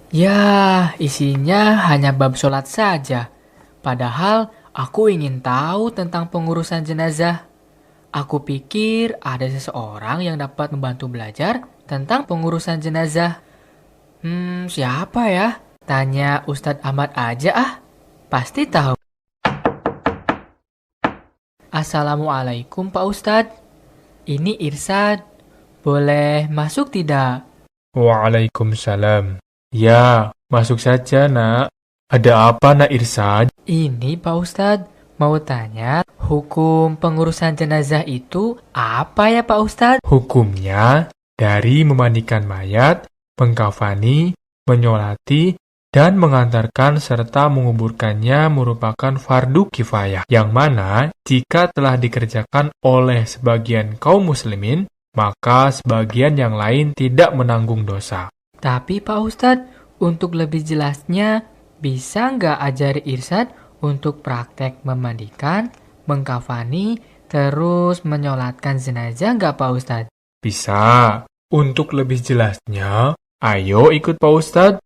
Ya, isinya hanya bab sholat saja. Padahal aku ingin tahu tentang pengurusan jenazah. Aku pikir ada seseorang yang dapat membantu belajar tentang pengurusan jenazah. Siapa ya? Tanya Ustadz Ahmad aja ah. Pasti tahu. Assalamualaikum Pak Ustadz. Ini Irsad. Boleh masuk tidak? Waalaikumsalam. Ya, masuk saja, Nak. Ada apa, Nak Irsad? Ini Pak Ustadz. Mau tanya, hukum pengurusan jenazah itu apa ya Pak Ustadz? Hukumnya dari memandikan mayat, mengkafani, menyolati, dan mengantarkan serta menguburkannya merupakan fardu kifayah, yang mana jika telah dikerjakan oleh sebagian kaum muslimin, maka sebagian yang lain tidak menanggung dosa. Tapi Pak Ustadz, untuk lebih jelasnya, bisa nggak ajari Irsad untuk praktek memandikan, mengkafani, terus menyolatkan jenazah nggak Pak Ustadz? Bisa. Untuk lebih jelasnya, ayo ikut Pak Ustadz.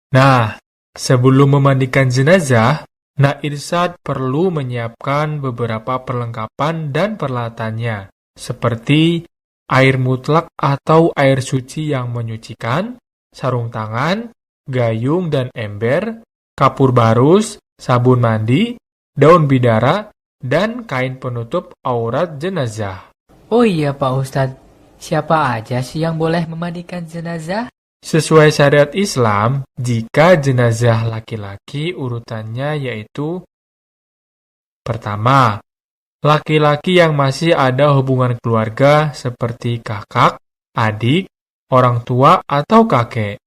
Nah, sebelum memandikan jenazah, Nak Irsad perlu menyiapkan beberapa perlengkapan dan peralatannya, seperti air mutlak atau air suci yang menyucikan, sarung tangan, gayung dan ember, kapur barus, sabun mandi, daun bidara, dan kain penutup aurat jenazah. Oh iya Pak Ustadz, siapa aja sih yang boleh memandikan jenazah? Sesuai syariat Islam, jika jenazah laki-laki urutannya yaitu pertama, laki-laki yang masih ada hubungan keluarga seperti kakak, adik, orang tua, atau kakek.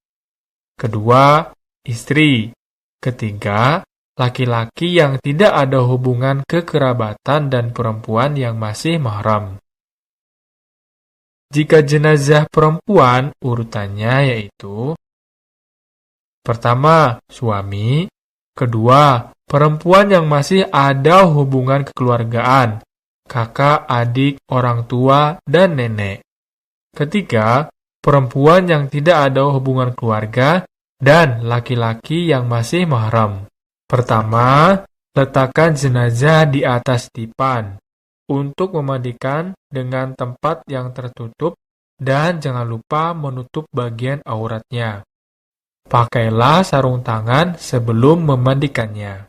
Kedua, istri. Ketiga, laki-laki yang tidak ada hubungan kekerabatan dan perempuan yang masih mahram. Jika jenazah perempuan, urutannya yaitu pertama, suami. Kedua, perempuan yang masih ada hubungan kekeluargaan, kakak, adik, orang tua, dan nenek. Ketiga, perempuan yang tidak ada hubungan keluarga, dan laki-laki yang masih mahram. Pertama, letakkan jenazah di atas dipan untuk memandikan dengan tempat yang tertutup dan jangan lupa menutup bagian auratnya. Pakailah sarung tangan sebelum memandikannya.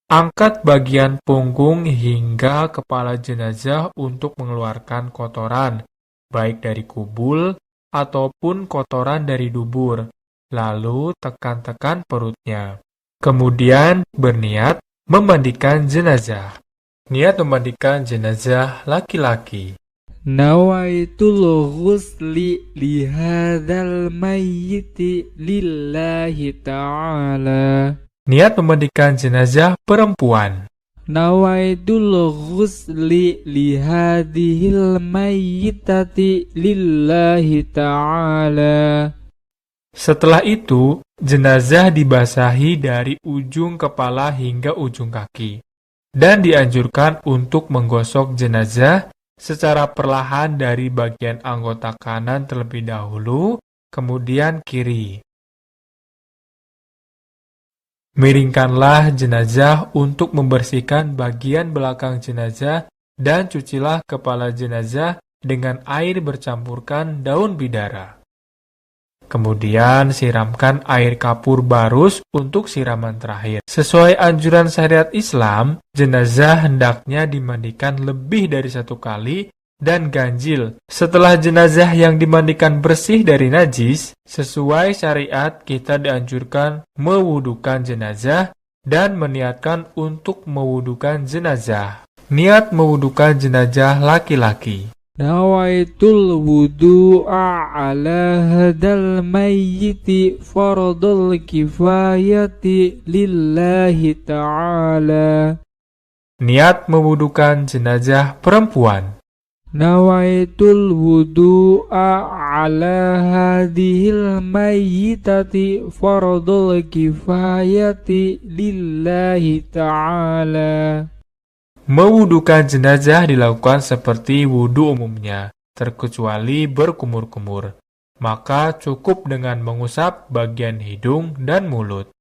Angkat bagian punggung hingga kepala jenazah untuk mengeluarkan kotoran, baik dari kubul ataupun kotoran dari dubur. Lalu tekan-tekan perutnya. Kemudian berniat memandikan jenazah. Niat memandikan jenazah laki-laki. Nawaitul ghusli lihadzal mayyiti lillahi ta'ala. Niat memandikan jenazah perempuan. Nawaitul ghusli lihadhil mayyitati lillahi ta'ala. Setelah itu, jenazah dibasahi dari ujung kepala hingga ujung kaki. Dan dianjurkan untuk menggosok jenazah secara perlahan dari bagian anggota kanan terlebih dahulu, kemudian kiri. Miringkanlah jenazah untuk membersihkan bagian belakang jenazah dan cucilah kepala jenazah dengan air bercampurkan daun bidara. Kemudian siramkan air kapur barus untuk siraman terakhir. Sesuai anjuran syariat Islam, jenazah hendaknya dimandikan lebih dari satu kali dan ganjil. Setelah jenazah yang dimandikan bersih dari najis, sesuai syariat kita dianjurkan mewudukan jenazah dan meniatkan untuk mewudukan jenazah. Niat mewudukan jenazah laki-laki. Nawaitul wudu'a ala hadal mayyiti fardul kifayati lillahi ta'ala. Niat mewudukan jenazah perempuan. Nawaitul wudu'a ala hadhil mayyitati fardul kifayati lillahi ta'ala. Mewudukan jenazah dilakukan seperti wudu umumnya, terkecuali berkumur-kumur. Maka cukup dengan mengusap bagian hidung dan mulut.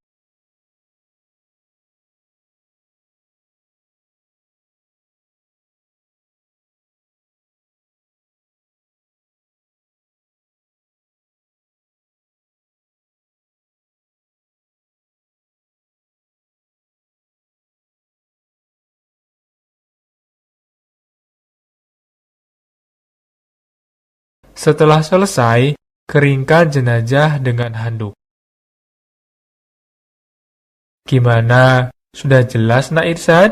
Setelah selesai, keringkan jenazah dengan handuk. Gimana? Sudah jelas, Nak Irsad?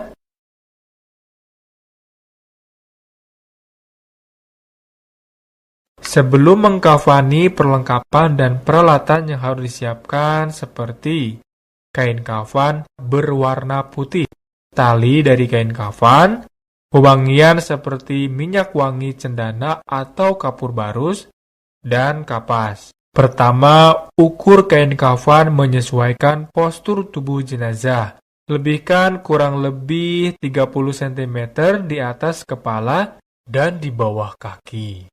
Sebelum mengkafani, perlengkapan dan peralatan yang harus disiapkan seperti kain kafan berwarna putih, tali dari kain kafan, wewangian seperti minyak wangi cendana atau kapur barus, dan kapas. Pertama, ukur kain kafan menyesuaikan postur tubuh jenazah. Lebihkan kurang lebih 30 cm di atas kepala dan di bawah kaki.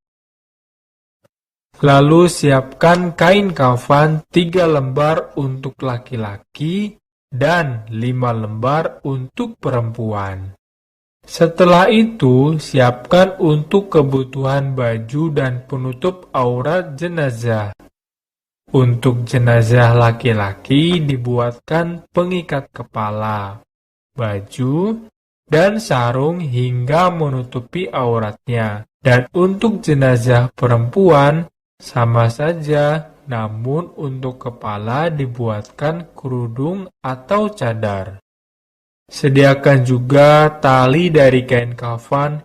Lalu siapkan kain kafan 3 lembar untuk laki-laki dan 5 lembar untuk perempuan. Setelah itu, siapkan untuk kebutuhan baju dan penutup aurat jenazah. Untuk jenazah laki-laki dibuatkan pengikat kepala, baju, dan sarung hingga menutupi auratnya. Dan untuk jenazah perempuan, sama saja, namun untuk kepala dibuatkan kerudung atau cadar. Sediakan juga tali dari kain kafan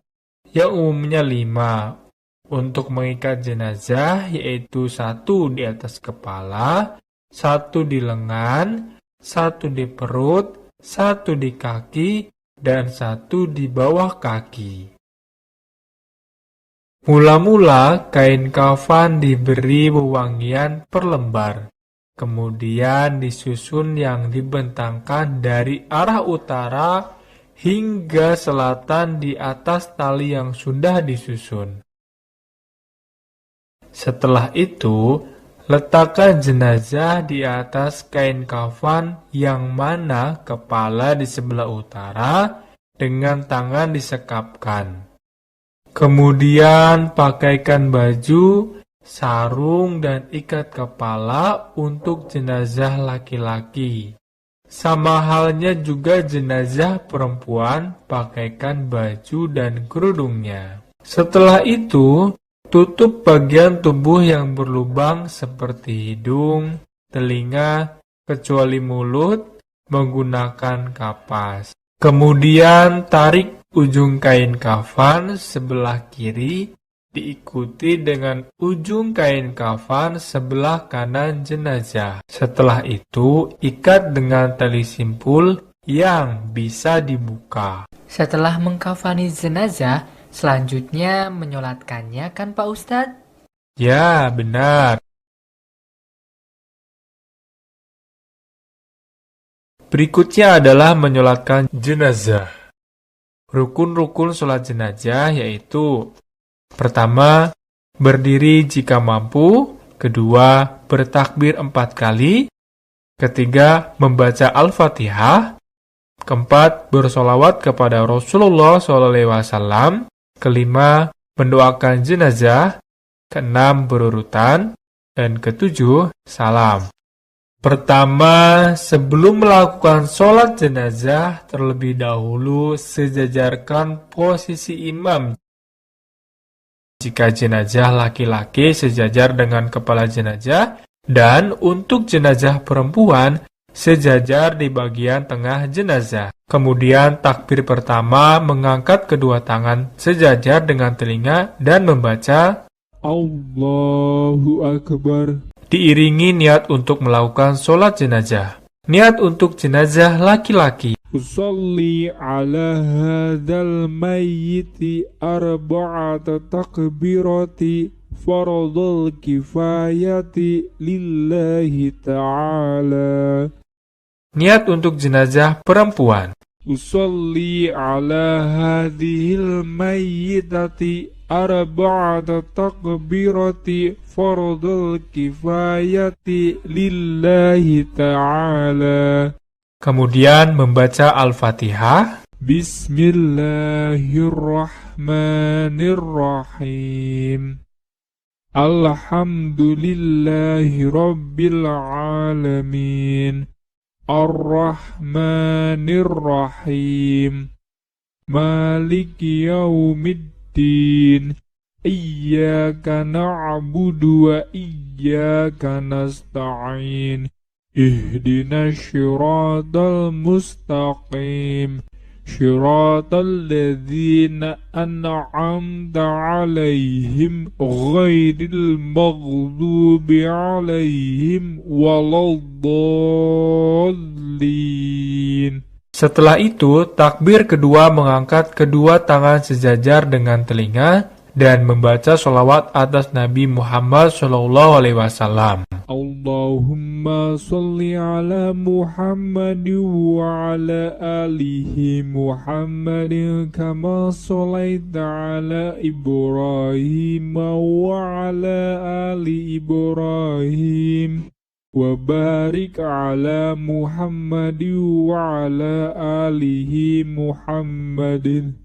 yang umumnya 5 untuk mengikat jenazah, yaitu 1 di atas kepala, 1 di lengan, 1 di perut, 1 di kaki, dan 1 di bawah kaki. Mula-mula kain kafan diberi wewangian per lembar, kemudian disusun yang dibentangkan dari arah utara hingga selatan di atas tali yang sudah disusun. Setelah itu, letakkan jenazah di atas kain kafan yang mana kepala di sebelah utara dengan tangan disekapkan. Kemudian pakaikan baju, sarung, dan ikat kepala untuk jenazah laki-laki. Sama halnya juga jenazah perempuan, pakaikan baju dan kerudungnya. Setelah itu, tutup bagian tubuh yang berlubang seperti hidung, telinga, kecuali mulut, menggunakan kapas. Kemudian tarik ujung kain kafan sebelah kiri diikuti dengan ujung kain kafan sebelah kanan jenazah. Setelah itu, ikat dengan tali simpul yang bisa dibuka. Setelah mengkafani jenazah, selanjutnya menyolatkannya kan Pak Ustadz? Ya, benar. Berikutnya adalah menyolatkan jenazah. Rukun-rukun sholat jenazah yaitu: pertama, berdiri jika mampu. Kedua, bertakbir 4 kali. Ketiga, membaca Al-Fatihah. Keempat, bersolawat kepada Rasulullah SAW. Kelima, mendoakan jenazah. Keenam, berurutan. Dan ketujuh, salam. Pertama, sebelum melakukan sholat jenazah, terlebih dahulu sejajarkan posisi imam. Jika jenazah laki-laki sejajar dengan kepala jenazah, dan untuk jenazah perempuan sejajar di bagian tengah jenazah. Kemudian takbir pertama mengangkat kedua tangan sejajar dengan telinga dan membaca Allahu Akbar. Diiringi niat untuk melakukan sholat jenazah. Niat untuk jenazah laki-laki. Usalli ala hadzal mayyiti arba'ata takbirati faradul kifayati lillahi ta'ala. Niat untuk jenazah perempuan. usalli ala hadhil mayyitati arba'ata takbirati fardul kifayati lillahi ta'ala. Kemudian membaca Al-Fatihah. Bismillahirrahmanirrahim. Alhamdulillahi rabbil alamin. Ar-Rahmanir-Rahim. Maliki yaumiddin. Iyyaka na'budu wa iyyaka nasta'in. Ihdinas syiratal mustaqim. Syiratal ladzina an'amta 'alaihim ghairil maghdubi 'alaihim waladdallin. Setelah itu, takbir kedua mengangkat kedua tangan sejajar dengan telinga dan membaca sholawat atas Nabi Muhammad SAW. Allahumma salli ala Muhammad wa ala alihi Muhammadin kama sallaita ala Ibrahim wa ala ali Ibrahim wa barik ala Muhammad wa ala alihi Muhammadin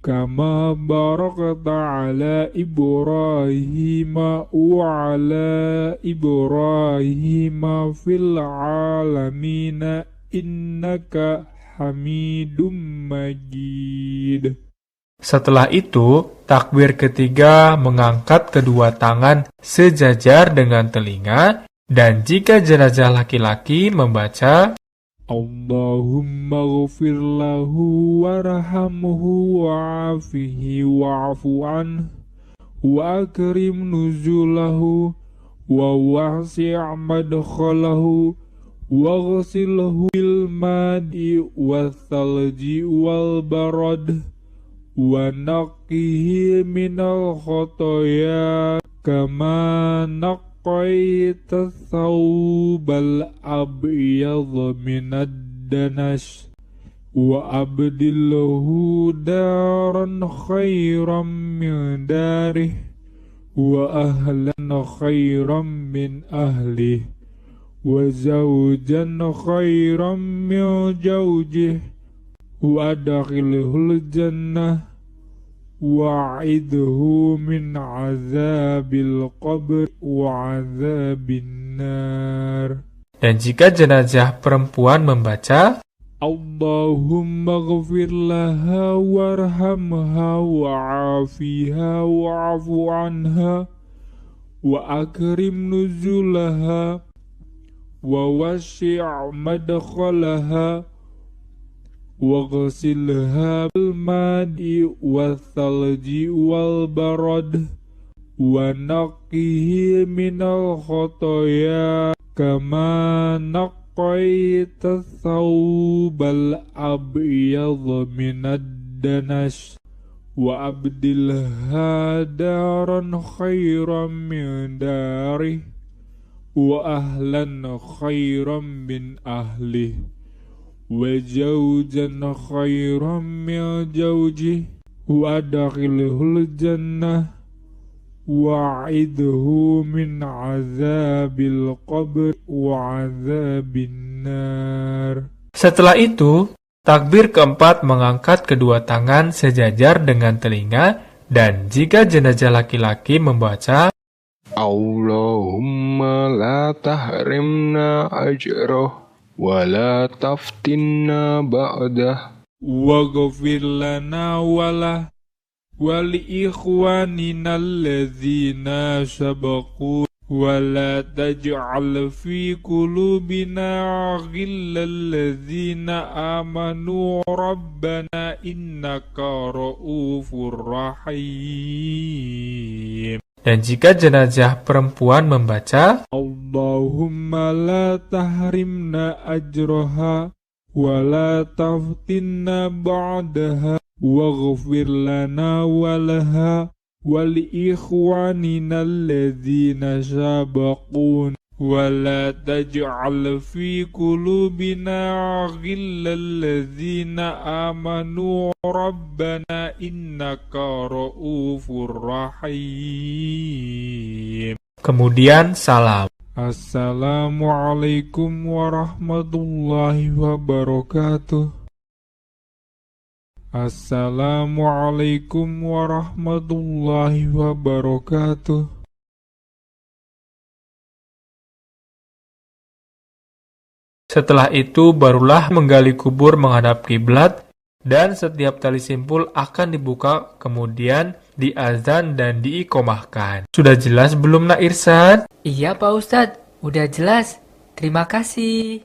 kama barakta ala Ibrahim wa ala Ibrahim fil alamin innaka Hamidum Majid. Setelah itu, takbir ketiga mengangkat kedua tangan sejajar dengan telinga, dan jika jenazah laki-laki membaca Allahumma ghfir lahu warhamhu wa'afihi wa'afu anhu wa akrim nuzulahu wa wasi' madkhalahu wa ghsilhu bil madi wal thalji wal barad wa naqihi minal khotoya kama naqaita thawbal abyadh minad danas wa abdillahu daran khairan min darih wa ahlan khairan min ahlih wa zawjan khairan min zawjih wa adkhilhul jannah wa'idhu min azabil qabr wa azabin nar. Dan jika jenazah perempuan membaca Allahumma ghafir laha warhamha wa'afiha wa'afu anha wa akrim nuzulaha wa wasi' madkhalaha waghsilha bil madi wal thalji wal barad wa naqihi minal khotoya kama naqaita thawbal abyadh minad danas wa abdilha daran khairan min darih wa ahlan khairan min ahlih wa zawjan khairan min zawjih wa adkhilhul jannah wa'idhu min azabil qabr wa azabin nar. Setelah itu, takbir keempat mengangkat kedua tangan sejajar dengan telinga, dan jika jenazah laki-laki membaca Allahumma la tahrimna ajrah wa la taftinna ba'dah waghfir lana walah wali ikhwanina alladzina sabaqu wa la taj'al fi qulubina ghillal ladzina amanu rabbana innaka ra'ufur rahim. Dan jika jenazah perempuan membaca Allahumma la tahrimna ajraha wa la taftinna ba'daha waghfir lana walaha wali ikhwanina alladzina sabaquna ولا تجعل في قلوبنا غلا الذين آمنوا ربنا إنك رؤوف رحيم. Kemudian salam. Assalamualaikum warahmatullahi wabarakatuh. Assalamualaikum warahmatullahi wabarakatuh. Setelah itu barulah menggali kubur menghadap kiblat dan setiap tali simpul akan dibuka kemudian diazan dan diikomahkan. Sudah jelas belum Nak Irsan? Iya Pak Ustadz, udah jelas. Terima kasih.